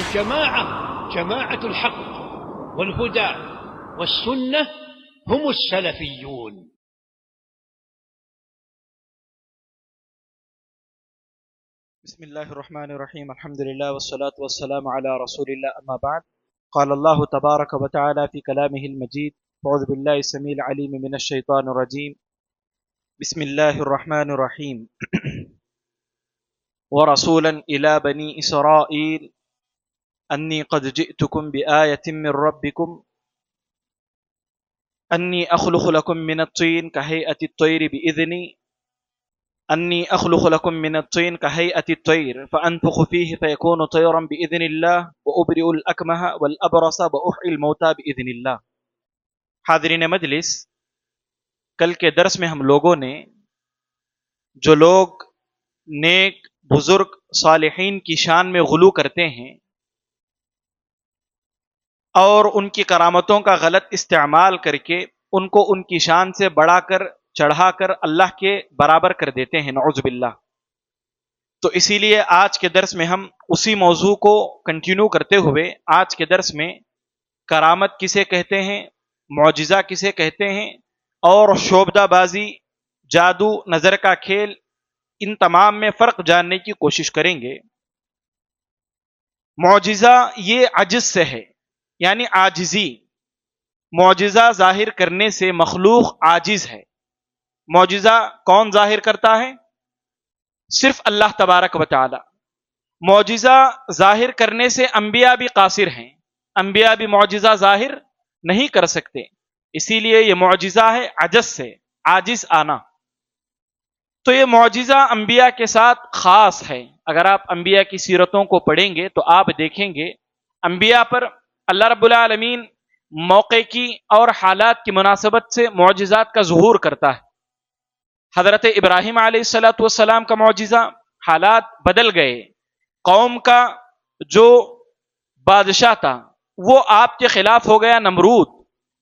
والجماعة جماعة الحق والهدى والسنة هم السلفيون. بسم الله الرحمن الرحيم. الحمد لله والصلاة والسلام على رسول الله. أما بعد، قال الله تبارك وتعالى في كلامه المجيد: أعوذ بالله السميع العليم من الشيطان الرجيم. بسم الله الرحمن الرحيم. ورسولا إلى بني إسرائيل أني قد جئتكم بآية من ربكم أني أخلق لكم من الطين كهيئة الطير بإذني أني أخلق لكم من الطين كهيئة الطير فأنفخ فيه فيكون طيرا بإذن الله وأبرئ الأكمه والأبرص وأحيي الموتى بإذن الله. حاضرین مجلس، کل کے درس میں ہم لوگوں نے جو لوگ نیک بزرگ صالحین کی شان میں غلو کرتے ہیں اور ان کی کرامتوں کا غلط استعمال کر کے ان کو ان کی شان سے بڑھا کر چڑھا کر اللہ کے برابر کر دیتے ہیں، نعوذ باللہ. تو اسی لیے آج کے درس میں ہم اسی موضوع کو کنٹینیو کرتے ہوئے آج کے درس میں کرامت کسے کہتے ہیں، معجزہ کسے کہتے ہیں، اور شعبدہ بازی، جادو، نظر کا کھیل، ان تمام میں فرق جاننے کی کوشش کریں گے. معجزہ یہ عجز سے ہے، یعنی عاجزی. معجزہ ظاہر کرنے سے مخلوق عاجز ہے. معجزہ کون ظاہر کرتا ہے؟ صرف اللہ تبارک و تعالی. معجزہ ظاہر کرنے سے انبیاء بھی قاصر ہیں، انبیاء بھی معجزہ ظاہر نہیں کر سکتے. اسی لیے یہ معجزہ ہے عجز سے، عاجز آنا. تو یہ معجزہ انبیاء کے ساتھ خاص ہے. اگر آپ انبیاء کی سیرتوں کو پڑھیں گے تو آپ دیکھیں گے انبیاء پر اللہ رب العالمین موقع کی اور حالات کی مناسبت سے معجزات کا ظہور کرتا ہے. حضرت ابراہیم علیہ السلام کا معجزہ، حالات بدل گئے. قوم کا جو بادشاہ تھا وہ آپ کے خلاف ہو گیا، نمرود،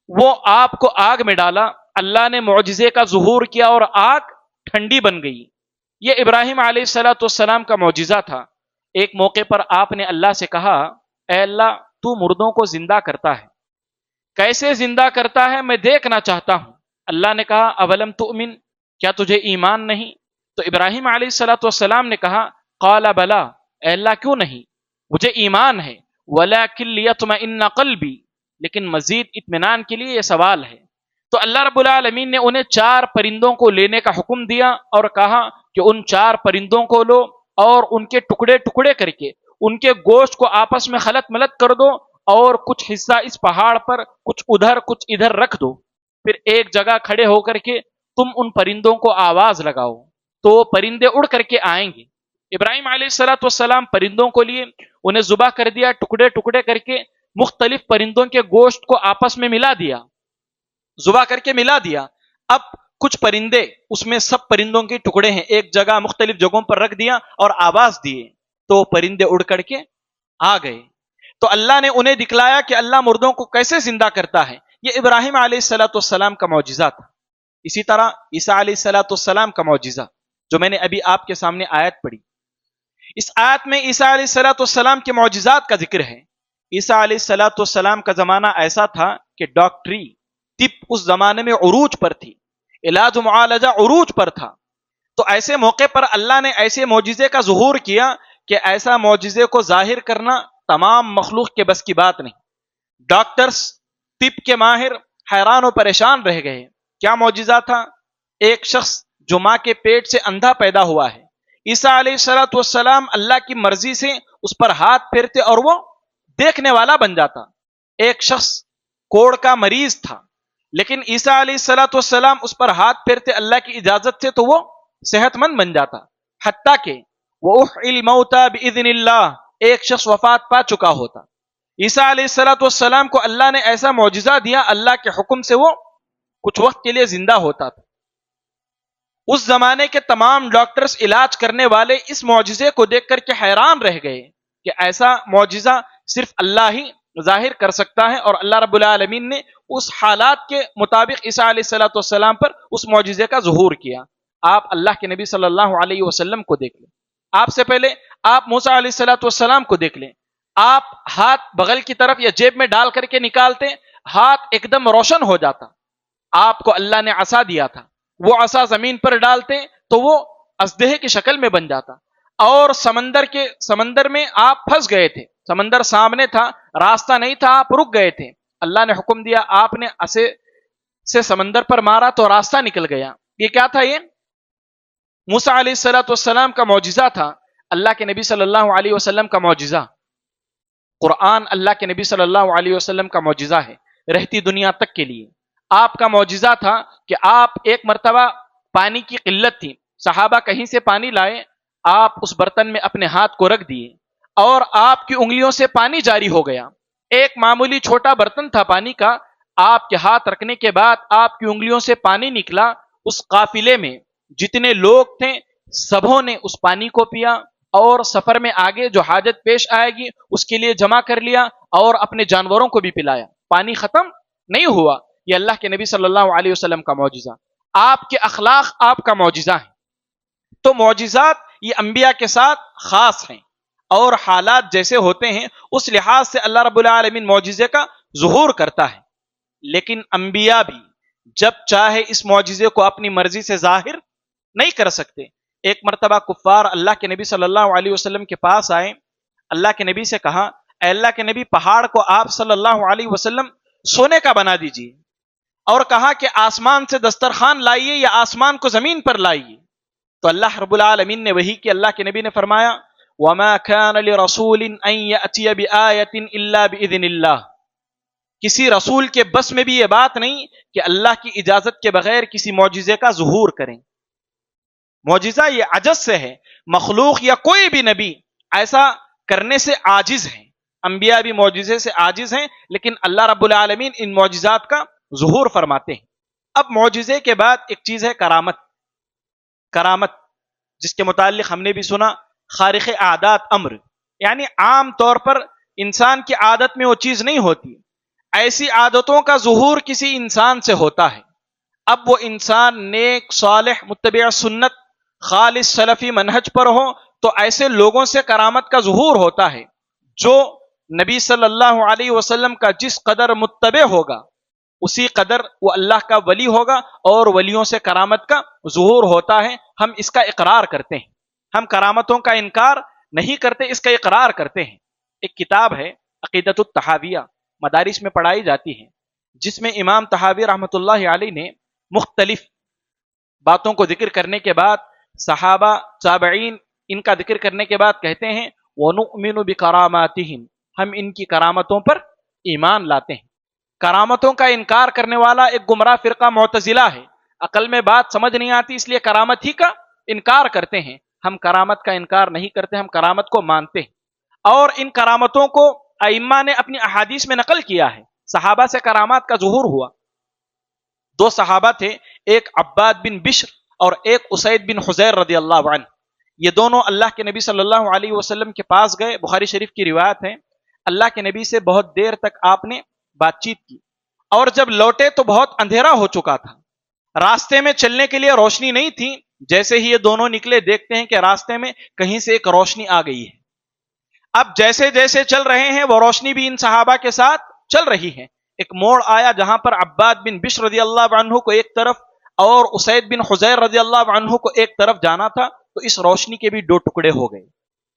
وہ آپ کو آگ میں ڈالا. اللہ نے معجزے کا ظہور کیا اور آگ ٹھنڈی بن گئی. یہ ابراہیم علیہ السلام کا معجزہ تھا. ایک موقع پر آپ نے اللہ سے کہا: اے اللہ، تو مردوں کو زندہ کرتا ہے، کیسے زندہ کرتا ہے میں دیکھنا چاہتا ہوں. اللہ نے کہا: اولم تؤمن، کیا تجھے ایمان نہیں؟ تو ابراہیم علیہ السلام نے کہا: قال بلا، اے اللہ کیوں نہیں، مجھے ایمان ہے. ولکن لیطمئن قلبی، لیکن مزید اطمینان کے لیے یہ سوال ہے. تو اللہ رب العالمین نے انہیں 4 پرندوں کو لینے کا حکم دیا اور کہا کہ ان 4 پرندوں کو لو اور ان کے ٹکڑے ٹکڑے کر کے ان کے گوشت کو آپس میں خلط ملط کر دو اور کچھ حصہ اس پہاڑ پر، کچھ ادھر کچھ ادھر رکھ دو. پھر ایک جگہ کھڑے ہو کر کے تم ان پرندوں کو آواز لگاؤ تو پرندے اڑ کر کے آئیں گے. ابراہیم علیہ السلام پرندوں کو لیے، انہیں ذبح کر دیا، ٹکڑے ٹکڑے کر کے مختلف پرندوں کے گوشت کو آپس میں ملا دیا، ذبح کر کے ملا دیا. اب کچھ پرندے، اس میں سب پرندوں کے ٹکڑے ہیں، ایک جگہ مختلف جگہوں پر رکھ دیا اور آواز دیے تو پرندے اڑ کر کے آ گئے. تو اللہ نے انہیں دکھلایا کہ اللہ مردوں کو کیسے زندہ کرتا ہے. یہ ابراہیم علیہ السلام کا معجزہ تھا. اسی طرح عیسیٰ علیہ السلام کا معجزہ جو میں نے ابھی آپ کے سامنے آیت پڑھی، اس آیت میں عیسیٰ علیہ السلام کے معجزات کا ذکر ہے. عیسیٰ علیہ السلام کا زمانہ ایسا تھا کہ ڈاکٹری، طب اس زمانے میں عروج پر تھی، علاج و معالجہ عروج پر تھا. تو ایسے موقع پر اللہ نے ایسے معجزے کا ظہور کیا کہ ایسا معجزے کو ظاہر کرنا تمام مخلوق کے بس کی بات نہیں. ڈاکٹرز، طب کے ماہر حیران و پریشان رہ گئے. کیا معجزہ تھا؟ ایک شخص جو ماں کے پیٹ سے اندھا پیدا ہوا ہے، عیسیٰ علیہ السلام اللہ کی مرضی سے اس پر ہاتھ پھیرتے اور وہ دیکھنے والا بن جاتا. ایک شخص کوڑ کا مریض تھا، لیکن عیسیٰ علیہ السلام اس پر ہاتھ پھیرتے اللہ کی اجازت سے تو وہ صحت مند بن جاتا. حتیٰ کہ وَأُحْيِي الْمَوْتَى بِإِذْنِ اللَّهِ، ایک شخص وفات پا چکا ہوتا. عیسیٰ علیہ السلام کو اللہ نے ایسا معجزہ دیا، اللہ کے حکم سے وہ کچھ وقت کے لیے زندہ ہوتا تھا. اس زمانے کے تمام ڈاکٹرز، علاج کرنے والے اس معجزے کو دیکھ کر کے حیران رہ گئے کہ ایسا معجزہ صرف اللہ ہی ظاہر کر سکتا ہے. اور اللہ رب العالمین نے اس حالات کے مطابق عیسیٰ علیہ السلام پر اس معجزے کا ظہور کیا. آپ اللہ کے نبی صلی اللہ علیہ وسلم کو دیکھ لیں، آپ سے پہلے آپ موسیٰ علیہ السلام کو دیکھ لیں، آپ ہاتھ بغل کی طرف یا جیب میں ڈال کر کے نکالتے، ہاتھ ایک دم روشن ہو جاتا. آپ کو اللہ نے عصا دیا تھا، وہ عصا زمین پر ڈالتے تو وہ اژدہے کی شکل میں بن جاتا. اور سمندر میں آپ پھنس گئے تھے، سمندر سامنے تھا، راستہ نہیں تھا، آپ رک گئے تھے. اللہ نے حکم دیا، آپ نے عصے سے سمندر پر مارا تو راستہ نکل گیا. یہ کیا تھا؟ یہ موسیٰ علیہ السلام کا معجزہ تھا، اللہ کے نبی صلی اللہ علیہ وسلم کا معجزہ. قرآن اللہ کے نبی صلی اللہ علیہ وسلم کا معجزہ ہے رہتی دنیا تک کے لیے. آپ کا معجزہ تھا کہ آپ ایک مرتبہ پانی کی قلت تھی، صحابہ کہیں سے پانی لائے، آپ اس برتن میں اپنے ہاتھ کو رکھ دیے اور آپ کی انگلیوں سے پانی جاری ہو گیا. ایک معمولی چھوٹا برتن تھا پانی کا، آپ کے ہاتھ رکھنے کے بعد آپ کی انگلیوں سے پانی نکلا. اس قافلے میں جتنے لوگ تھے سبوں نے اس پانی کو پیا اور سفر میں آگے جو حاجت پیش آئے گی اس کے لیے جمع کر لیا اور اپنے جانوروں کو بھی پلایا. پانی ختم نہیں ہوا. یہ اللہ کے نبی صلی اللہ علیہ وسلم کا معجزہ، آپ کے اخلاق آپ کا معجزہ ہے. تو معجزات یہ انبیاء کے ساتھ خاص ہیں، اور حالات جیسے ہوتے ہیں اس لحاظ سے اللہ رب العالمین معجزے کا ظہور کرتا ہے. لیکن انبیاء بھی جب چاہے اس معجزے کو اپنی مرضی سے ظاہر نہیں کر سکتے. ایک مرتبہ کفار اللہ کے نبی صلی اللہ علیہ وسلم کے پاس آئے، اللہ کے نبی سے کہا، اے اللہ کے نبی، پہاڑ کو آپ صلی اللہ علیہ وسلم سونے کا بنا دیجیے، اور کہا کہ آسمان سے دسترخوان لائیے یا آسمان کو زمین پر لائیے. تو اللہ رب العالمین نے وحی کی، اللہ کے نبی نے فرمایا، وَمَا كَانَ لِرَسُولٍ أَن يَأْتِيَ بِآيَةٍ إِلَّا بِإِذْنِ اللَّهِ. کسی رسول کے بس میں بھی یہ بات نہیں کہ اللہ کی اجازت کے بغیر کسی معجزے کا ظہور کریں. معجزہ یہ عجز سے ہے، مخلوق یا کوئی بھی نبی ایسا کرنے سے عاجز ہے. انبیاء بھی معجزے سے عاجز ہیں، لیکن اللہ رب العالمین ان معجزات کا ظہور فرماتے ہیں. اب معجزے کے بعد ایک چیز ہے کرامت. کرامت جس کے متعلق ہم نے بھی سنا، خارق عادات امر، یعنی عام طور پر انسان کی عادت میں وہ چیز نہیں ہوتی. ایسی عادتوں کا ظہور کسی انسان سے ہوتا ہے. اب وہ انسان نیک، صالح، متبع سنت، خالص سلفی منہج پر ہو تو ایسے لوگوں سے کرامت کا ظہور ہوتا ہے. جو نبی صلی اللہ علیہ وسلم کا جس قدر متبع ہوگا اسی قدر وہ اللہ کا ولی ہوگا، اور ولیوں سے کرامت کا ظہور ہوتا ہے. ہم اس کا اقرار کرتے ہیں، ہم کرامتوں کا انکار نہیں کرتے، اس کا اقرار کرتے ہیں. ایک کتاب ہے عقیدۃ الطحاویہ، مدارس میں پڑھائی جاتی ہے، جس میں امام طحاوی رحمۃ اللہ علیہ نے مختلف باتوں کو ذکر کرنے کے بعد، صحابہ، تابعین، ان کا ذکر کرنے کے بعد کہتے ہیں وَنُؤْمِنُ بِكَرَامَاتِهِمْ، ہم ان کی کرامتوں پر ایمان لاتے ہیں. کرامتوں کا انکار کرنے والا ایک گمراہ فرقہ معتزلہ ہے. عقل میں بات سمجھ نہیں آتی، اس لیے کرامت ہی کا انکار کرتے ہیں. ہم کرامت کا انکار نہیں کرتے، ہم کرامت کو مانتے ہیں. اور ان کرامتوں کو ائمہ نے اپنی احادیث میں نقل کیا ہے. صحابہ سے کرامات کا ظہور ہوا. دو صحابہ تھے، ایک عباد بن بشر اور ایک اسید بن حضیر رضی اللہ عنہ. یہ دونوں اللہ کے نبی صلی اللہ علیہ وسلم کے پاس گئے. بخاری شریف کی روایت ہے، اللہ کے نبی سے بہت دیر تک آپ نے بات چیت کی، اور جب لوٹے تو بہت اندھیرا ہو چکا تھا. راستے میں چلنے کے لیے روشنی نہیں تھی. جیسے ہی یہ دونوں نکلے دیکھتے ہیں کہ راستے میں کہیں سے ایک روشنی آ گئی ہے. اب جیسے جیسے چل رہے ہیں وہ روشنی بھی ان صحابہ کے ساتھ چل رہی ہے. ایک موڑ آیا جہاں پر عباد بن بشر رضی اللہ عنہ کو ایک طرف اور اسید بن حضیر رضی اللہ عنہ کو ایک طرف جانا تھا، تو اس روشنی کے بھی دو ٹکڑے ہو گئے.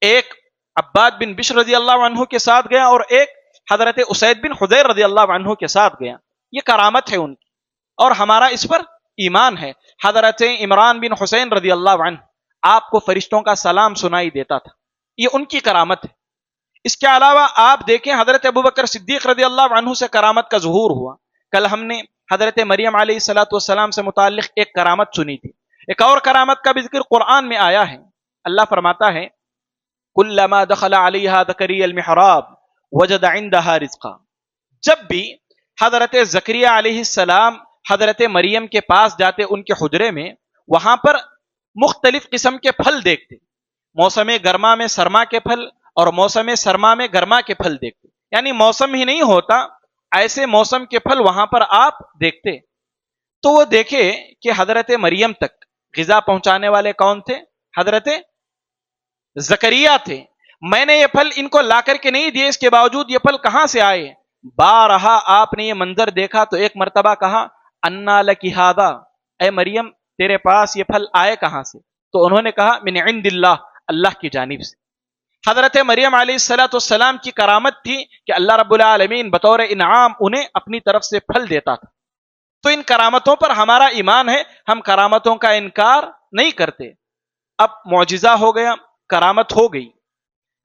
ایک عباد بن بشر رضی اللہ عنہ کے ساتھ گیا اور ایک حضرت اسید بن حضیر رضی اللہ عنہ کے ساتھ گیا. یہ کرامت ہے ان کی، اور ہمارا اس پر ایمان ہے. حضرت عمران بن حسین رضی اللہ عنہ، آپ کو فرشتوں کا سلام سنائی دیتا تھا، یہ ان کی کرامت ہے. اس کے علاوہ آپ دیکھیں حضرت ابوبکر صدیق رضی اللہ عنہ سے کرامت کا ظہور ہوا. کل ہم نے حضرت مریم علیہ السلام سے متعلق ایک کرامت سنی تھی. ایک اور کرامت کا بھی ذکر قرآن میں آیا ہے. اللہ فرماتا ہے کلما دخل علیہا زکریا المحراب وجد عندها رزقا. جب بھی حضرت زکریا علیہ السلام حضرت مریم کے پاس جاتے ان کے حجرے میں، وہاں پر مختلف قسم کے پھل دیکھتے. موسم گرما میں سرما کے پھل اور موسم سرما میں گرما کے پھل دیکھتے. یعنی موسم ہی نہیں ہوتا، ایسے موسم کے پھل وہاں پر آپ دیکھتے. تو وہ دیکھے کہ حضرت مریم تک غذا پہنچانے والے کون تھے؟ حضرت زکریا تھے. میں نے یہ پھل ان کو لا کر کے نہیں دیے، اس کے باوجود یہ پھل کہاں سے آئے؟ بارہا آپ نے یہ منظر دیکھا تو ایک مرتبہ کہا انا لکی ھذا، اے مریم تیرے پاس یہ پھل آئے کہاں سے؟ تو انہوں نے کہا من عند اللہ، اللہ کی جانب سے۔ حضرت مریم علیہ السلام کی کرامت تھی کہ اللہ رب العالمین بطور انعام انہیں اپنی طرف سے پھل دیتا تھا۔ تو ان کرامتوں پر ہمارا ایمان ہے، ہم کرامتوں کا انکار نہیں کرتے۔ اب معجزہ ہو گیا، کرامت ہو گئی۔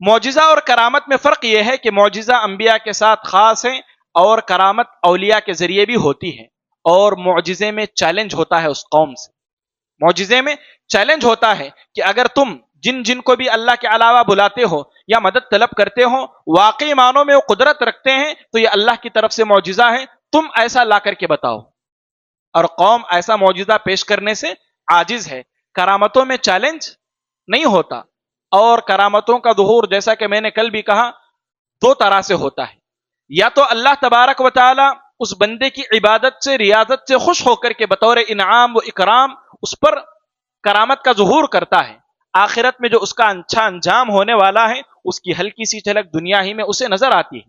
معجزہ اور کرامت میں فرق یہ ہے کہ معجزہ انبیاء کے ساتھ خاص ہے اور کرامت اولیاء کے ذریعے بھی ہوتی ہے، اور معجزے میں چیلنج ہوتا ہے اس قوم سے۔ معجزے میں چیلنج ہوتا ہے کہ اگر تم جن جن کو بھی اللہ کے علاوہ بلاتے ہو یا مدد طلب کرتے ہو واقعی معنوں میں وہ قدرت رکھتے ہیں تو یہ اللہ کی طرف سے معجزہ ہے، تم ایسا لا کر کے بتاؤ۔ اور قوم ایسا معجزہ پیش کرنے سے عاجز ہے۔ کرامتوں میں چیلنج نہیں ہوتا، اور کرامتوں کا ظہور جیسا کہ میں نے کل بھی کہا دو طرح سے ہوتا ہے۔ یا تو اللہ تبارک و تعالی اس بندے کی عبادت سے ریاضت سے خوش ہو کر کے بطور انعام و اکرام اس پر کرامت کا ظہور کرتا ہے، آخرت میں جو اس کا اچھا انجام ہونے والا ہے اس کی ہلکی سی جھلک دنیا ہی میں اسے نظر آتی ہے۔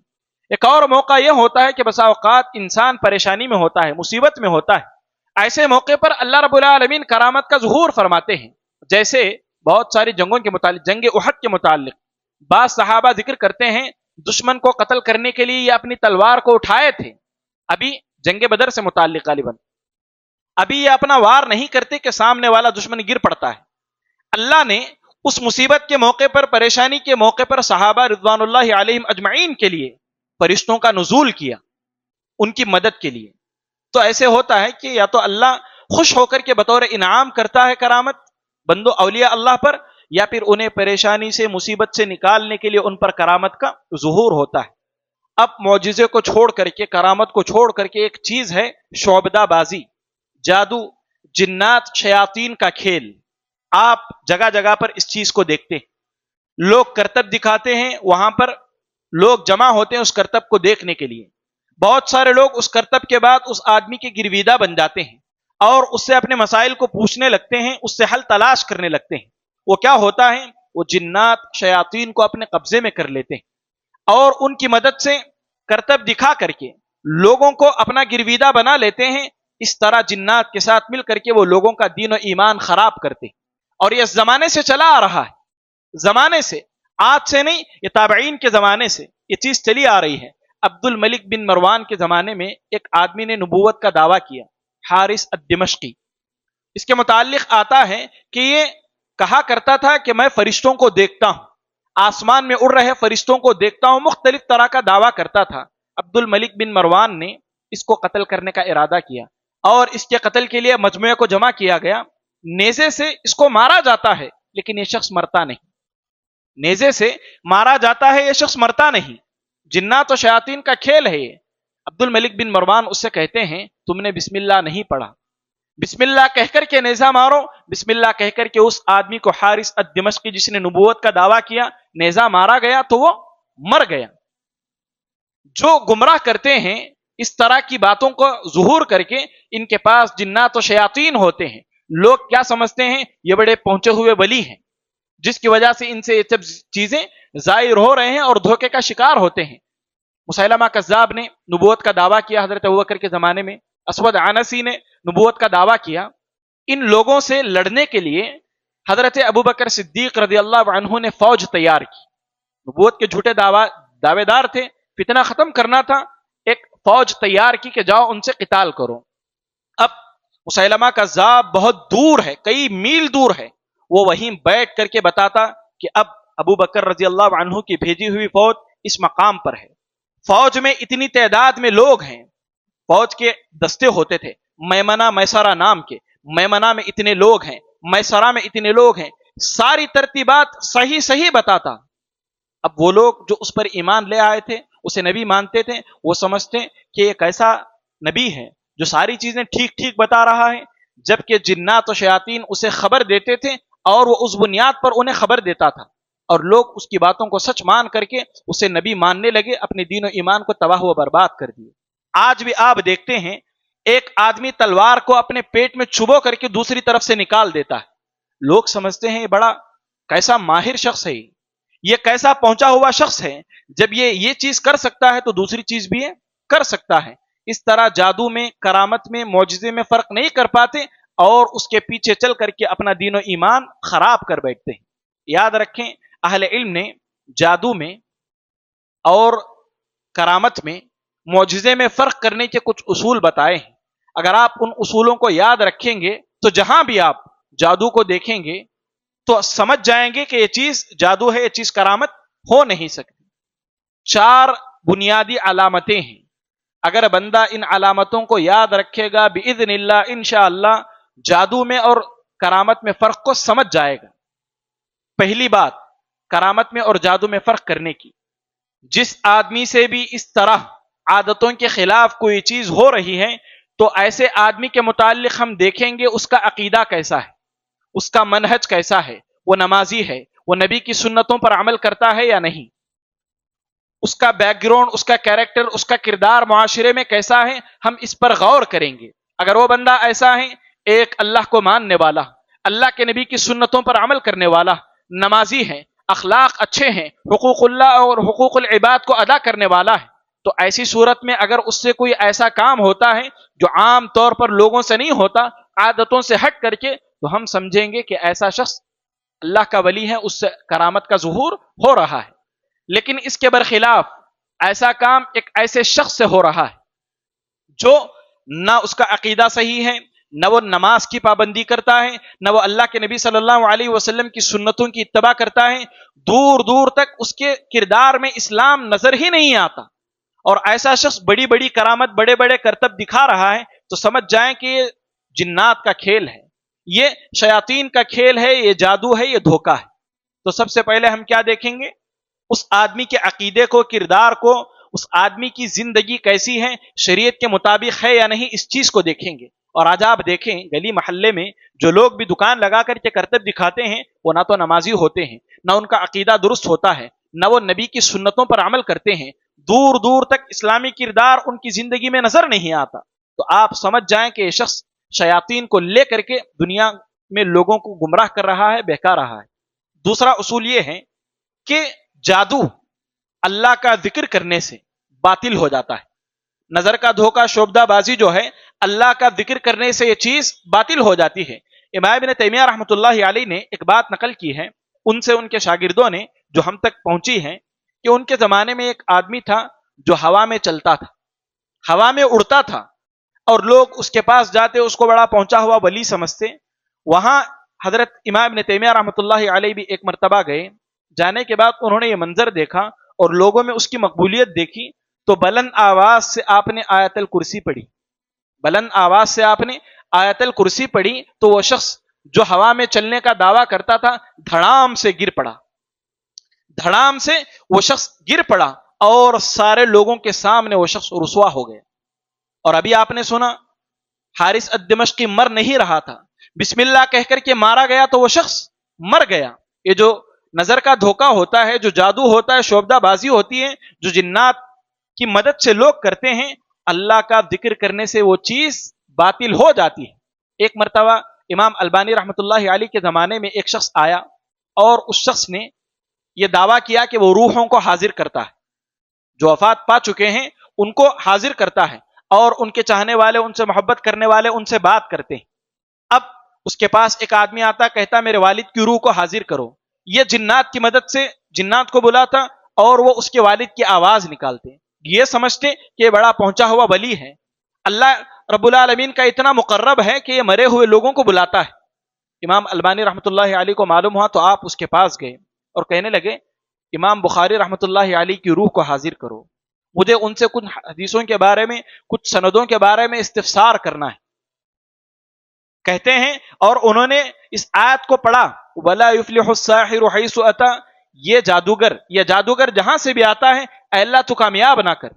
ایک اور موقع یہ ہوتا ہے کہ بسا اوقات انسان پریشانی میں ہوتا ہے، مصیبت میں ہوتا ہے، ایسے موقع پر اللہ رب العالمین کرامت کا ظہور فرماتے ہیں۔ جیسے بہت ساری جنگوں کے متعلق، جنگ احد کے متعلق بعض صحابہ ذکر کرتے ہیں دشمن کو قتل کرنے کے لیے یہ اپنی تلوار کو اٹھائے تھے، ابھی جنگ بدر سے متعلق غالباً، ابھی یہ اپنا وار نہیں کرتے کہ سامنے والا دشمن گر پڑتا ہے۔ اللہ نے اس مصیبت کے موقع پر، پریشانی کے موقع پر صحابہ رضوان اللہ علیہم اجمعین کے لیے فرشتوں کا نزول کیا ان کی مدد کے لیے۔ تو ایسے ہوتا ہے کہ یا تو اللہ خوش ہو کر کے بطور انعام کرتا ہے کرامت بندو اولیاء اللہ پر، یا پھر انہیں پریشانی سے مصیبت سے نکالنے کے لیے ان پر کرامت کا ظہور ہوتا ہے۔ اب معجزے کو چھوڑ کر کے، کرامت کو چھوڑ کر کے ایک چیز ہے شعبدہ بازی، جادو، جنات، شیاطین کا کھیل۔ آپ جگہ جگہ پر اس چیز کو دیکھتے ہیں، لوگ کرتب دکھاتے ہیں، وہاں پر لوگ جمع ہوتے ہیں اس کرتب کو دیکھنے کے لیے۔ بہت سارے لوگ اس کرتب کے بعد اس آدمی کے گرویدہ بن جاتے ہیں اور اس سے اپنے مسائل کو پوچھنے لگتے ہیں، اس سے حل تلاش کرنے لگتے ہیں۔ وہ کیا ہوتا ہے؟ وہ جنات، شیاطین کو اپنے قبضے میں کر لیتے ہیں اور ان کی مدد سے کرتب دکھا کر کے لوگوں کو اپنا گرویدہ بنا لیتے ہیں۔ اس طرح جنات کے ساتھ مل کر کے وہ لوگوں کا دین و ایمان خراب کرتے ہیں، اور یہ زمانے سے چلا آ رہا ہے، زمانے سے، آج سے نہیں، یہ تابعین کے زمانے سے یہ چیز چلی آ رہی ہے۔ عبد الملک بن مروان کے زمانے میں ایک آدمی نے نبوت کا دعویٰ کیا، حارث الدمشقی۔ اس کے متعلق آتا ہے کہ یہ کہا کرتا تھا کہ میں فرشتوں کو دیکھتا ہوں، آسمان میں اڑ رہے فرشتوں کو دیکھتا ہوں، مختلف طرح کا دعویٰ کرتا تھا۔ عبد الملک بن مروان نے اس کو قتل کرنے کا ارادہ کیا، اور اس کے قتل کے لیے مجموعے کو جمع کیا گیا۔ نیزے سے اس کو مارا جاتا ہے لیکن یہ شخص مرتا نہیں، نیزے سے مارا جاتا ہے، یہ شخص مرتا نہیں۔ جنات و شیاطین کا کھیل ہے یہ۔ عبد الملک بن مروان اس سے کہتے ہیں تم نے بسم اللہ نہیں پڑھا، بسم اللہ کہہ کر کے نیزہ مارو۔ بسم اللہ کہہ کر کے اس آدمی کو، حارث الدمشقی جس نے نبوت کا دعویٰ کیا، نیزہ مارا گیا تو وہ مر گیا۔ جو گمراہ کرتے ہیں اس طرح کی باتوں کو ظہور کر کے، ان کے پاس جنات و شیاطین ہوتے ہیں، لوگ کیا سمجھتے ہیں یہ بڑے پہنچے ہوئے ولی ہیں، جس کی وجہ سے ان سے یہ سب چیزیں ظاہر ہو رہے ہیں اور دھوکے کا شکار ہوتے ہیں۔ مسیلمہ کذاب نے نبوت کا دعویٰ کیا حضرت ابوبکر کے زمانے میں، اسود عنسی نے نبوت کا دعویٰ کیا۔ ان لوگوں سے لڑنے کے لیے حضرت ابوبکر صدیق رضی اللہ عنہ نے فوج تیار کی۔ نبوت کے جھوٹے دعوے دار تھے، فتنہ ختم کرنا تھا، ایک فوج تیار کی کہ جاؤ ان سے قتال کرو۔ اب مسیلمہ کذاب بہت دور ہے، کئی میل دور ہے، وہ وہیں بیٹھ کر کے بتاتا کہ اب ابوبکر رضی اللہ عنہ کی بھیجی ہوئی فوج اس مقام پر ہے، فوج میں اتنی تعداد میں لوگ ہیں، فوج کے دستے ہوتے تھے میمنہ میسرہ نام کے، میمنہ میں اتنے لوگ ہیں، میسرہ میں اتنے لوگ ہیں، ساری ترتیبات صحیح بتاتا۔ اب وہ لوگ جو اس پر ایمان لے آئے تھے، اسے نبی مانتے تھے، وہ سمجھتے کہ ایک ایسا نبی ہے جو ساری چیزیں ٹھیک بتا رہا ہے، جبکہ جنات و شیاطین اسے خبر دیتے تھے اور وہ اس بنیاد پر انہیں خبر دیتا تھا، اور لوگ اس کی باتوں کو سچ مان کر کے اسے نبی ماننے لگے، اپنے دین و ایمان کو تباہ و برباد کر دیے۔ آج بھی آپ دیکھتے ہیں ایک آدمی تلوار کو اپنے پیٹ میں چبو کر کے دوسری طرف سے نکال دیتا ہے، لوگ سمجھتے ہیں یہ بڑا کیسا ماہر شخص ہے، یہ کیسا پہنچا ہوا شخص ہے، جب یہ چیز کر سکتا ہے تو دوسری چیز بھی کر سکتا ہے۔ اس طرح جادو میں، کرامت میں، معجزے میں فرق نہیں کر پاتے اور اس کے پیچھے چل کر کے اپنا دین و ایمان خراب کر بیٹھتے ہیں۔ یاد رکھیں، اہل علم نے جادو میں اور کرامت میں، معجزے میں فرق کرنے کے کچھ اصول بتائے ہیں۔ اگر آپ ان اصولوں کو یاد رکھیں گے تو جہاں بھی آپ جادو کو دیکھیں گے تو سمجھ جائیں گے کہ یہ چیز جادو ہے، یہ چیز کرامت ہو نہیں سکتی۔ 4 بنیادی علامتیں ہیں، اگر بندہ ان علامتوں کو یاد رکھے گا باذن اللہ، انشاءاللہ جادو میں اور کرامت میں فرق کو سمجھ جائے گا۔ پہلی بات، کرامت میں اور جادو میں فرق کرنے کی، جس آدمی سے بھی اس طرح عادتوں کے خلاف کوئی چیز ہو رہی ہے تو ایسے آدمی کے متعلق ہم دیکھیں گے اس کا عقیدہ کیسا ہے، اس کا منہج کیسا ہے، وہ نمازی ہے، وہ نبی کی سنتوں پر عمل کرتا ہے یا نہیں، اس کا بیک گراؤنڈ، اس کا کیریکٹر، اس کا کردار معاشرے میں کیسا ہے، ہم اس پر غور کریں گے۔ اگر وہ بندہ ایسا ہے، ایک اللہ کو ماننے والا، اللہ کے نبی کی سنتوں پر عمل کرنے والا، نمازی ہے، اخلاق اچھے ہیں، حقوق اللہ اور حقوق العباد کو ادا کرنے والا ہے، تو ایسی صورت میں اگر اس سے کوئی ایسا کام ہوتا ہے جو عام طور پر لوگوں سے نہیں ہوتا، عادتوں سے ہٹ کر کے، تو ہم سمجھیں گے کہ ایسا شخص اللہ کا ولی ہے، اس سے کرامت کا ظہور ہو رہا ہے۔ لیکن اس کے برخلاف ایسا کام ایک ایسے شخص سے ہو رہا ہے جو نہ اس کا عقیدہ صحیح ہے، نہ وہ نماز کی پابندی کرتا ہے، نہ وہ اللہ کے نبی صلی اللہ علیہ وسلم کی سنتوں کی اتباع کرتا ہے، دور دور تک اس کے کردار میں اسلام نظر ہی نہیں آتا، اور ایسا شخص بڑی بڑی کرامت، بڑے بڑے کرتب دکھا رہا ہے، تو سمجھ جائیں کہ یہ جنات کا کھیل ہے، یہ شیاطین کا کھیل ہے، یہ جادو ہے، یہ دھوکہ ہے۔ تو سب سے پہلے ہم کیا دیکھیں گے؟ اس آدمی کے عقیدے کو، کردار کو، اس آدمی کی زندگی کیسی ہے، شریعت کے مطابق ہے یا نہیں، اس چیز کو دیکھیں گے۔ اور آج آپ دیکھیں گلی محلے میں جو لوگ بھی دکان لگا کر کے کرتب دکھاتے ہیں، وہ نہ تو نمازی ہوتے ہیں، نہ ان کا عقیدہ درست ہوتا ہے، نہ وہ نبی کی سنتوں پر عمل کرتے ہیں، دور دور تک اسلامی کردار ان کی زندگی میں نظر نہیں آتا، تو آپ سمجھ جائیں کہ یہ شخص شیاطین کو لے کر کے دنیا میں لوگوں کو گمراہ کر رہا ہے، بہکا رہا ہے۔ دوسرا اصول یہ ہے کہ جادو اللہ کا ذکر کرنے سے باطل ہو جاتا ہے۔ نظر کا دھوکہ، شعبدہ بازی جو ہے، اللہ کا ذکر کرنے سے یہ چیز باطل ہو جاتی ہے۔ امام ابن تیمیہ رحمۃ اللہ علیہ نے ایک بات نقل کی ہے ان سے، ان کے شاگردوں نے، جو ہم تک پہنچی ہے، کہ ان کے زمانے میں ایک آدمی تھا جو ہوا میں چلتا تھا، ہوا میں اڑتا تھا، اور لوگ اس کے پاس جاتے، اس کو بڑا پہنچا ہوا ولی سمجھتے۔ وہاں حضرت امام ابن تیمیہ رحمۃ اللہ علیہ بھی ایک مرتبہ گئے، جانے کے بعد انہوں نے یہ منظر دیکھا اور لوگوں میں اس کی مقبولیت دیکھی، تو بلند آواز سے آپ نے آیت الکرسی پڑھی، بلند آواز سے آپ نے آیت الکرسی پڑھی، تو وہ شخص جو ہوا میں چلنے کا دعویٰ کرتا تھا، دھڑام سے گر پڑا، دھڑام سے وہ شخص گر پڑا، اور سارے لوگوں کے سامنے وہ شخص رسوا ہو گیا۔ اور ابھی آپ نے سنا حارث الدمشقی مر نہیں رہا تھا، بسم اللہ کہہ کر کے مارا گیا تو وہ شخص مر گیا۔ یہ جو نظر کا دھوکہ ہوتا ہے، جو جادو ہوتا ہے، شعبدہ بازی ہوتی ہے، جو جنات کی مدد سے لوگ کرتے ہیں، اللہ کا ذکر کرنے سے وہ چیز باطل ہو جاتی ہے۔ ایک مرتبہ امام البانی رحمۃ اللہ علیہ کے زمانے میں ایک شخص آیا اور اس شخص نے یہ دعویٰ کیا کہ وہ روحوں کو حاضر کرتا ہے، جو وفات پا چکے ہیں ان کو حاضر کرتا ہے، اور ان کے چاہنے والے، ان سے محبت کرنے والے ان سے بات کرتے ہیں۔ اب اس کے پاس ایک آدمی آتا، کہتا میرے والد کی روح کو حاضر کرو، یہ جنات کی مدد سے جنات کو بلاتا اور وہ اس کے والد کی آواز نکالتے، یہ سمجھتے کہ یہ بڑا پہنچا ہوا ولی ہے، اللہ رب العالمین کا اتنا مقرب ہے کہ یہ مرے ہوئے لوگوں کو بلاتا ہے۔ امام البانی رحمۃ اللہ علیہ کو معلوم ہوا تو آپ اس کے پاس گئے اور کہنے لگے امام بخاری رحمۃ اللہ علیہ کی روح کو حاضر کرو، مجھے ان سے کچھ حدیثوں کے بارے میں، کچھ سندوں کے بارے میں استفسار کرنا ہے۔ کہتے ہیں اور انہوں نے اس آیت کو پڑھا، وَلَا يُفْلِحُ السَّاحِرُ حَيْثُ أَتَى، یہ جادوگر جہاں سے بھی آتا ہے، اے اللہ تو کامیاب نہ کر۔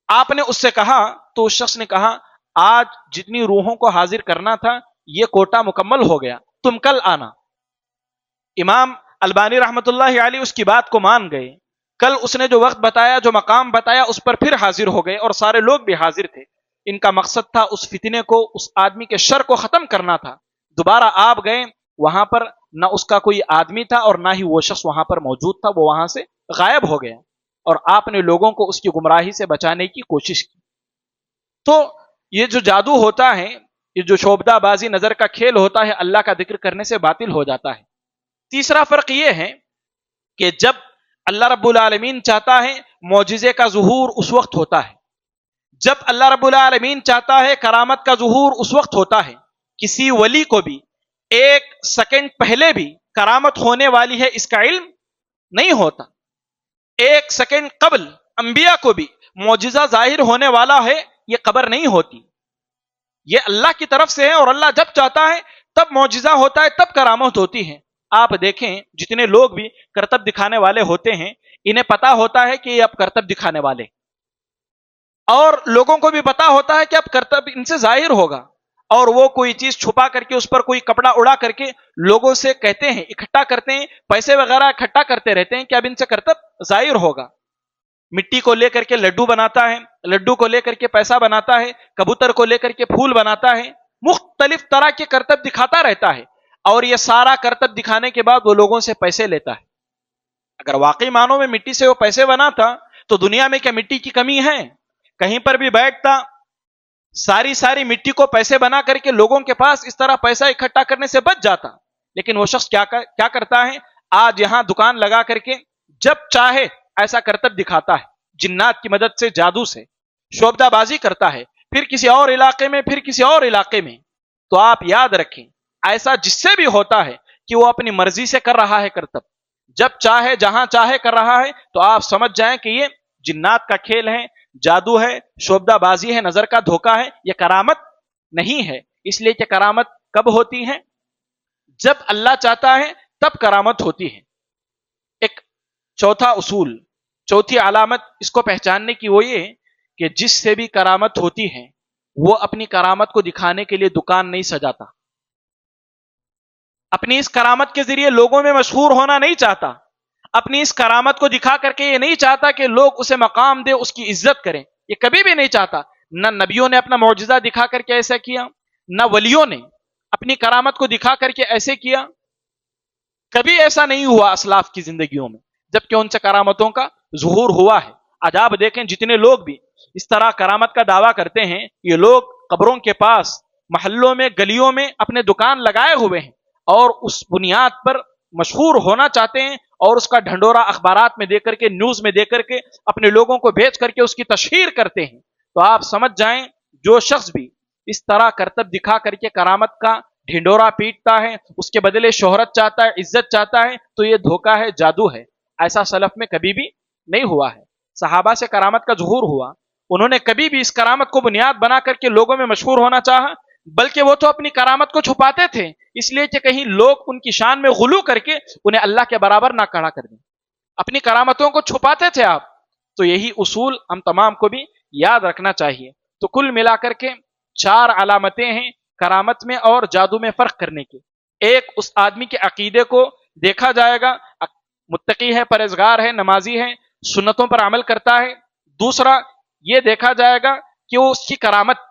آپ نے اس سے کہا تو اس شخص نے کہا آج جتنی روحوں کو حاضر کرنا تھا یہ کوٹا مکمل ہو گیا، تم کل آنا۔ امام البانی رحمۃ اللہ علیہ اس کی بات کو مان گئے، کل اس نے جو وقت بتایا، جو مقام بتایا، اس پر پھر حاضر ہو گئے، اور سارے لوگ بھی حاضر تھے۔ ان کا مقصد تھا اس فتنے کو، اس آدمی کے شر کو ختم کرنا تھا۔ دوبارہ آپ گئے، وہاں پر نہ اس کا کوئی آدمی تھا اور نہ ہی وہ شخص وہاں پر موجود تھا، وہ وہاں سے غائب ہو گیا، اور آپ نے لوگوں کو اس کی گمراہی سے بچانے کی کوشش کی۔ تو یہ جو جادو ہوتا ہے، یہ جو شعبدہ بازی نظر کا کھیل ہوتا ہے، اللہ کا ذکر کرنے سے باطل ہو جاتا ہے۔ تیسرا فرق یہ ہے کہ جب اللہ رب العالمین چاہتا ہے معجزے کا ظہور اس وقت ہوتا ہے، جب اللہ رب العالمین چاہتا ہے کرامت کا ظہور اس وقت ہوتا ہے۔ کسی ولی کو بھی ایک سیکنڈ پہلے بھی کرامت ہونے والی ہے اس کا علم نہیں ہوتا، ایک سیکنڈ قبل انبیاء کو بھی معجزہ ظاہر ہونے والا ہے یہ خبر نہیں ہوتی، یہ اللہ کی طرف سے ہے، اور اللہ جب چاہتا ہے تب معجزہ ہوتا ہے، تب کرامت ہوتی ہے۔ آپ دیکھیں جتنے لوگ بھی کرتب دکھانے والے ہوتے ہیں، انہیں پتا ہوتا ہے کہ یہ اب کرتب دکھانے والے، اور لوگوں کو بھی پتا ہوتا ہے کہ اب کرتب ان سے ظاہر ہوگا، اور وہ کوئی چیز چھپا کر کے اس پر کوئی کپڑا اڑا کر کے لوگوں سے کہتے ہیں، اکٹھا کرتے ہیں، پیسے وغیرہ اکٹھا کرتے رہتے ہیں کہ اب ان سے کرتب ظاہر ہوگا۔ مٹی کو لے کر کے لڈو بناتا ہے، لڈو کو لے کر کے پیسہ بناتا ہے، کبوتر کو لے کر کے پھول بناتا ہے، مختلف طرح کے کرتب دکھاتا رہتا ہے، اور یہ سارا کرتب دکھانے کے بعد وہ لوگوں سے پیسے لیتا ہے۔ اگر واقعی معنوں میں مٹی سے وہ پیسے بناتا تو دنیا میں کیا مٹی کی کمی ہے؟ کہیں پر بھی بیٹھتا، ساری مٹی کو پیسے بنا کر کے لوگوں کے پاس اس طرح پیسہ اکٹھا کرنے سے بچ جاتا۔ لیکن وہ شخص کیا کرتا ہے؟ آج یہاں دکان لگا کر کے جب چاہے ایسا کرتب دکھاتا ہے، جنات کی مدد سے، جادو سے شعبدہ بازی کرتا ہے، پھر کسی اور علاقے میں، پھر کسی اور علاقے میں۔ تو آپ یاد رکھیں، ایسا جس سے بھی ہوتا ہے کہ وہ اپنی مرضی سے کر رہا ہے کرتب، جب چاہے جہاں چاہے کر رہا ہے، تو آپ سمجھ جائیں کہ یہ جنات کا کھیل ہے، جادو ہے، شعبدہ بازی ہے، نظر کا دھوکہ ہے، یہ کرامت نہیں ہے۔ اس لیے کہ کرامت کب ہوتی ہے؟ جب اللہ چاہتا ہے تب کرامت ہوتی ہے۔ ایک چوتھا اصول، چوتھی علامت اس کو پہچاننے کی وہ یہ کہ جس سے بھی کرامت ہوتی ہے وہ اپنی کرامت کو دکھانے کے لیے دکان نہیں سجاتا، اپنی اس کرامت کے ذریعے لوگوں میں مشہور ہونا نہیں چاہتا، اپنی اس کرامت کو دکھا کر کے یہ نہیں چاہتا کہ لوگ اسے مقام دے، اس کی عزت کریں، یہ کبھی بھی نہیں چاہتا۔ نہ نبیوں نے اپنا معجزہ دکھا کر کے ایسا کیا، نہ ولیوں نے اپنی کرامت کو دکھا کر کے ایسے کیا، کبھی ایسا نہیں ہوا اسلاف کی زندگیوں میں، جبکہ ان سے کرامتوں کا ظہور ہوا ہے۔ آج آپ دیکھیں جتنے لوگ بھی اس طرح کرامت کا دعویٰ کرتے ہیں، یہ لوگ قبروں کے پاس، محلوں میں، گلیوں میں اپنے دکان لگائے ہوئے ہیں، اور اس بنیاد پر مشہور ہونا چاہتے ہیں، اور اس کا ڈھنڈورا اخبارات میں دے کر کے، نیوز میں دے کر کے، اپنے لوگوں کو بھیج کر کے اس کی تشہیر کرتے ہیں۔ تو آپ سمجھ جائیں جو شخص بھی اس طرح کرتب دکھا کر کے کرامت کا ڈھنڈورا پیٹتا ہے، اس کے بدلے شہرت چاہتا ہے، عزت چاہتا ہے، تو یہ دھوکہ ہے، جادو ہے۔ ایسا سلف میں کبھی بھی نہیں ہوا ہے۔ صحابہ سے کرامت کا ظہور ہوا، انہوں نے کبھی بھی اس کرامت کو بنیاد بنا کر کے لوگوں میں مشہور ہونا چاہا، بلکہ وہ تو اپنی کرامت کو چھپاتے تھے، اس لیے کہ کہیں لوگ ان کی شان میں غلو کر کے انہیں اللہ کے برابر نہ کھڑا کر دیں، اپنی کرامتوں کو چھپاتے تھے آپ۔ تو یہی اصول ہم تمام کو بھی یاد رکھنا چاہیے۔ تو کل ملا کر کے 4 علامتیں ہیں کرامت میں اور جادو میں فرق کرنے کی۔ ایک، اس آدمی کے عقیدے کو دیکھا جائے گا، متقی ہے، پرہیزگار ہے، نمازی ہے، سنتوں پر عمل کرتا ہے۔ دوسرا، یہ دیکھا جائے گا کہ وہ اس کی کرامت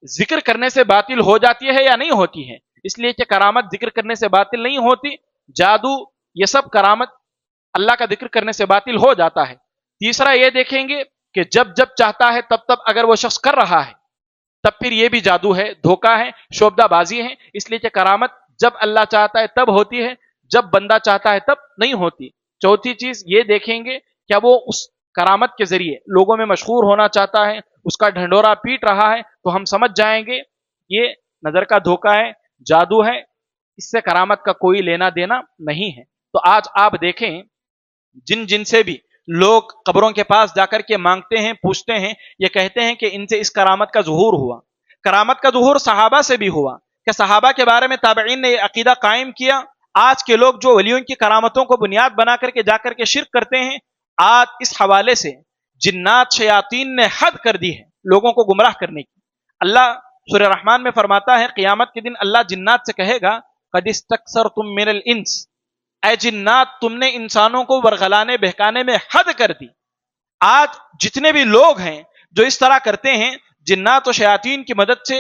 ذکر کرنے سے باطل ہو جاتی ہے یا نہیں ہوتی ہے، اس لیے کہ کرامت ذکر کرنے سے باطل نہیں ہوتی، جادو یہ سب کرامت اللہ کا ذکر کرنے سے باطل ہو جاتا ہے۔ تیسرا یہ دیکھیں گے کہ جب چاہتا ہے تب اگر وہ شخص کر رہا ہے تب پھر یہ بھی جادو ہے، دھوکہ ہے، شعبدہ بازی ہے، اس لیے کہ کرامت جب اللہ چاہتا ہے تب ہوتی ہے، جب بندہ چاہتا ہے تب نہیں ہوتی۔ چوتھی چیز یہ دیکھیں گے کیا وہ اس کرامت کے ذریعے لوگوں میں مشہور ہونا چاہتا ہے، اس کا ڈھنڈورا پیٹ رہا ہے، تو ہم سمجھ جائیں گے یہ نظر کا دھوکہ ہے، جادو ہے، اس سے کرامت کا کوئی لینا دینا نہیں ہے۔ تو آج آپ دیکھیں جن سے بھی لوگ قبروں کے پاس جا کر کے مانگتے ہیں، پوچھتے ہیں، یہ کہتے ہیں کہ ان سے اس کرامت کا ظہور ہوا۔ کرامت کا ظہور صحابہ سے بھی ہوا کہ صحابہ کے بارے میں تابعین نے یہ عقیدہ قائم کیا۔ آج کے لوگ جو ولیوں کی کرامتوں کو بنیاد بنا کر کے جا کر کے شرک کرتے ہیں، آج اس حوالے سے جنات، شیاطین نے حد کر دی ہے لوگوں کو گمراہ کرنے کی۔ اللہ سورہ رحمان میں فرماتا ہے قیامت کے دن اللہ جنات سے کہے گا قد استکثرتم من الانس، اے جنات تم نے انسانوں کو ورغلانے بہکانے میں حد کر دی۔ آج جتنے بھی لوگ ہیں جو اس طرح کرتے ہیں، جنات و شیاطین کی مدد سے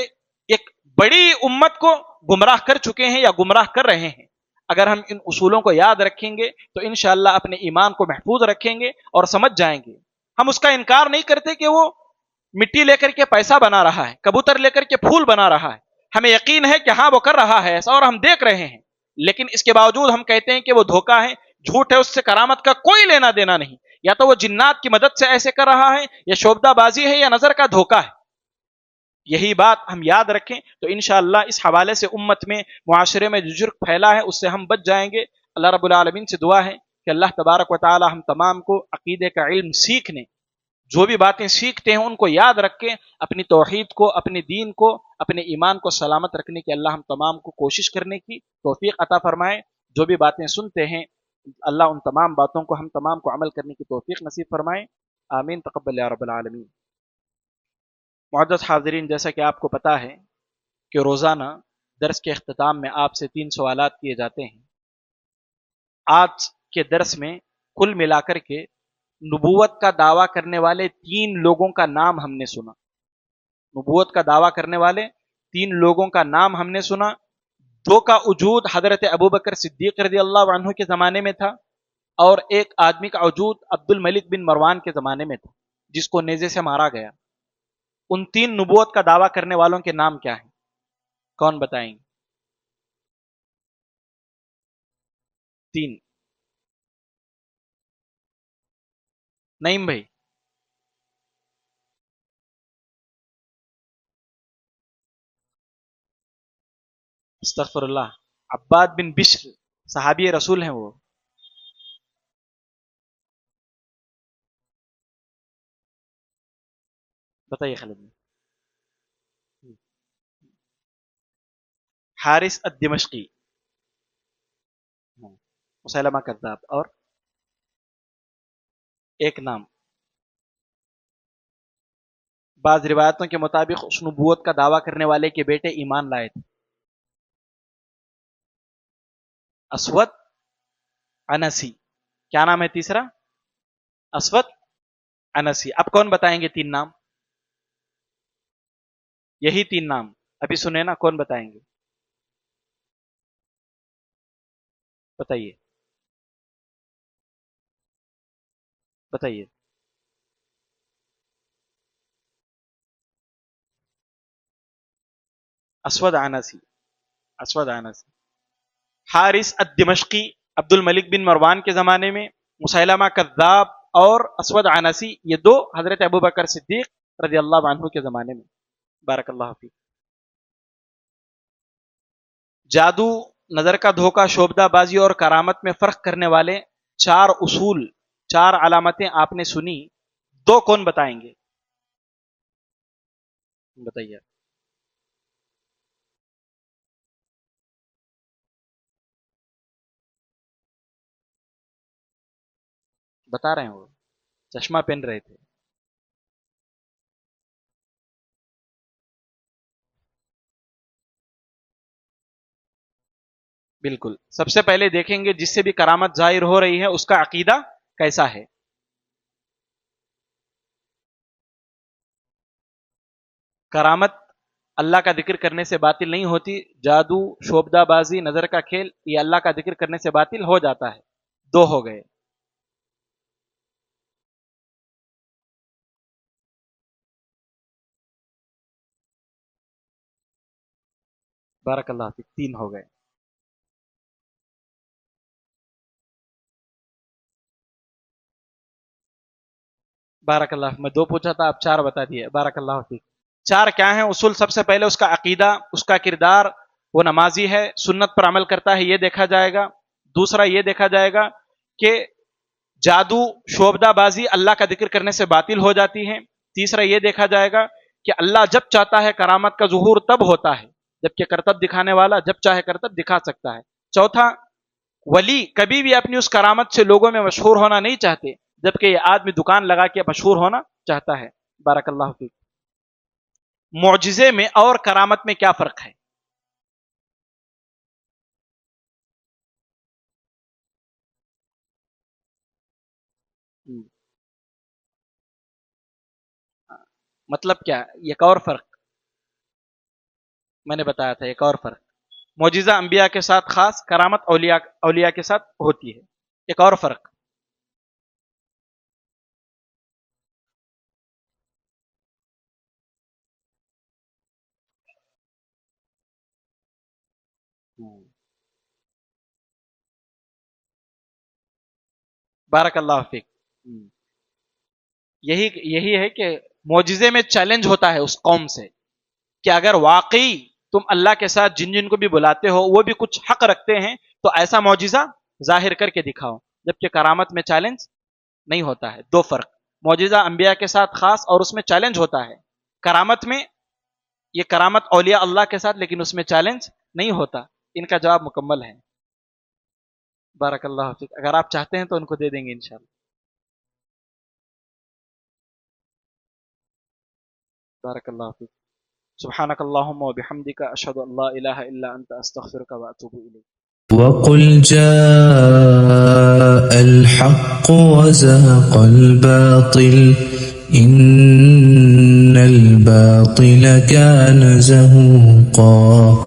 ایک بڑی امت کو گمراہ کر چکے ہیں یا گمراہ کر رہے ہیں. اگر ہم ان اصولوں کو یاد رکھیں گے تو انشاءاللہ اپنے ایمان کو محفوظ رکھیں گے اور سمجھ جائیں گے. ہم اس کا انکار نہیں کرتے کہ وہ مٹی لے کر کے پیسہ بنا رہا ہے, کبوتر لے کر کے پھول بنا رہا ہے. ہمیں یقین ہے کہ ہاں وہ کر رہا ہے ایسا اور ہم دیکھ رہے ہیں, لیکن اس کے باوجود ہم کہتے ہیں کہ وہ دھوکہ ہے, جھوٹ ہے, اس سے کرامت کا کوئی لینا دینا نہیں. یا تو وہ جنات کی مدد سے ایسے کر رہا ہے, یا شوبدہ بازی ہے, یا نظر کا دھوکہ ہے. یہی بات ہم یاد رکھیں تو انشاءاللہ اس حوالے سے امت میں, معاشرے میں جو جرم پھیلا ہے اس سے ہم بچ جائیں گے. اللہ رب العالمین سے دعا ہے کہ اللہ تبارک و تعالی ہم تمام کو عقیدے کا علم سیکھنے, جو بھی باتیں سیکھتے ہیں ان کو یاد رکھ کے اپنی توحید کو, اپنے دین کو, اپنے ایمان کو سلامت رکھنے کی اللہ ہم تمام کو کوشش کرنے کی توفیق عطا فرمائے. جو بھی باتیں سنتے ہیں اللہ ان تمام باتوں کو ہم تمام کو عمل کرنے کی توفیق نصیب فرمائے. آمین, تقبل یا رب العالمین. معزز حاضرین, جیسا کہ آپ کو پتا ہے کہ روزانہ درس کے اختتام میں آپ سے 3 سوالات کیے جاتے ہیں. آج کے درس میں کل ملا کر کے نبوت کا دعویٰ کرنے والے 3 لوگوں کا نام ہم نے سنا. نبوت کا دعویٰ کرنے والے 3 لوگوں کا نام ہم نے سنا. 2 کا وجود حضرت ابوبکر صدیق رضی اللہ عنہ کے زمانے میں تھا, اور ایک آدمی کا وجود عبد الملک بن مروان کے زمانے میں تھا جس کو نیزے سے مارا گیا. ان 3 نبوت کا دعویٰ کرنے والوں کے نام کیا ہیں؟ کون بتائیں گے؟ 3. نعیم بھائی. استغفر اللہ, عباد بن بشر صحابی رسول ہیں وہ. بتائیے خالد میں. حارث الدمشقی, مسیلمہ کذاب. اور ایک نام, بعض روایتوں کے مطابق اس نبوت کا دعویٰ کرنے والے کے بیٹے ایمان لائے تھے. اسود انسی. کیا نام ہے تیسرا؟ اسود انسی. اب کون بتائیں گے 3 نام؟ یہی 3 نام ابھی سنے نا, کون بتائیں گے؟ بتائیے بتائیے. اسود انسی, اسود انسی. حارث الدمشقی عبد الملک بن مروان کے زمانے میں, مسیلمہ کذاب اور اسود انسی یہ 2 حضرت ابوبکر صدیق رضی اللہ عنہ کے زمانے میں. بارک اللہ فیک. جادو, نظر کا دھوکہ, شوبدہ بازی اور کرامت میں فرق کرنے والے 4 اصول, 4 علامتیں آپ نے سنی, 2 کون بتائیں گے؟ بتائیے. بتا رہے ہیں, وہ چشمہ پہن رہے تھے. بالکل. سب سے پہلے دیکھیں گے جس سے بھی کرامت ظاہر ہو رہی ہے اس کا عقیدہ کیسا ہے. کرامت اللہ کا ذکر کرنے سے باطل نہیں ہوتی. جادو, شوبدہ بازی, نظر کا کھیل, یہ اللہ کا ذکر کرنے سے باطل ہو جاتا ہے. 2 ہو گئے. بارک اللہ فیک. 3 ہو گئے. بارک اللہ فیک. میں 2 پوچھا تھا, آپ 4 بتا دیے. بارک اللہ فیک. 4 کیا ہیں اصول؟ سب سے پہلے اس کا عقیدہ, اس کا کردار, وہ نمازی ہے, سنت پر عمل کرتا ہے, یہ دیکھا جائے گا. دوسرا یہ دیکھا جائے گا کہ جادو, شوبدہ بازی اللہ کا ذکر کرنے سے باطل ہو جاتی ہے. تیسرا یہ دیکھا جائے گا کہ اللہ جب چاہتا ہے کرامت کا ظہور تب ہوتا ہے, جبکہ کرتب دکھانے والا جب چاہے کرتب دکھا سکتا ہے. چوتھا, ولی کبھی بھی اپنی اس کرامت سے لوگوں میں مشہور ہونا نہیں چاہتے, جبکہ یہ آدمی دکان لگا کے مشہور ہونا چاہتا ہے. بارک اللہ فیک. معجزے میں اور کرامت میں کیا فرق ہے؟ مطلب کیا؟ ایک اور فرق میں نے بتایا تھا, ایک اور فرق. معجزہ انبیاء کے ساتھ خاص، کرامت اولیاء کے ساتھ ہوتی ہے. ایک اور فرق. بارک اللہ فیک. یہی ہے کہ معجزے میں چیلنج ہوتا ہے اس قوم سے کہ اگر واقعی تم اللہ کے ساتھ جن جن کو بھی بلاتے ہو وہ بھی کچھ حق رکھتے ہیں تو ایسا معجزہ ظاہر کر کے دکھاؤ. جبکہ کرامت میں چیلنج نہیں ہوتا ہے. دو فرق. معجزہ انبیاء کے ساتھ خاص اور اس میں چیلنج ہوتا ہے. کرامت میں یہ کرامت اولیاء اللہ کے ساتھ لیکن اس میں چیلنج نہیں ہوتا. ان کا جواب مکمل ہے. بارک اللہ فیک. اگر آپ چاہتے ہیں تو ان کو دے دیں گے انشاءاللہ. بارک اللہ فیک. سبحانک اللہم و بحمدک اشہد ان لا الہ الا انت استغفرک و اتوب الیک. وقل جاء الحق وزهق الباطل إن الباطل كان زهوقا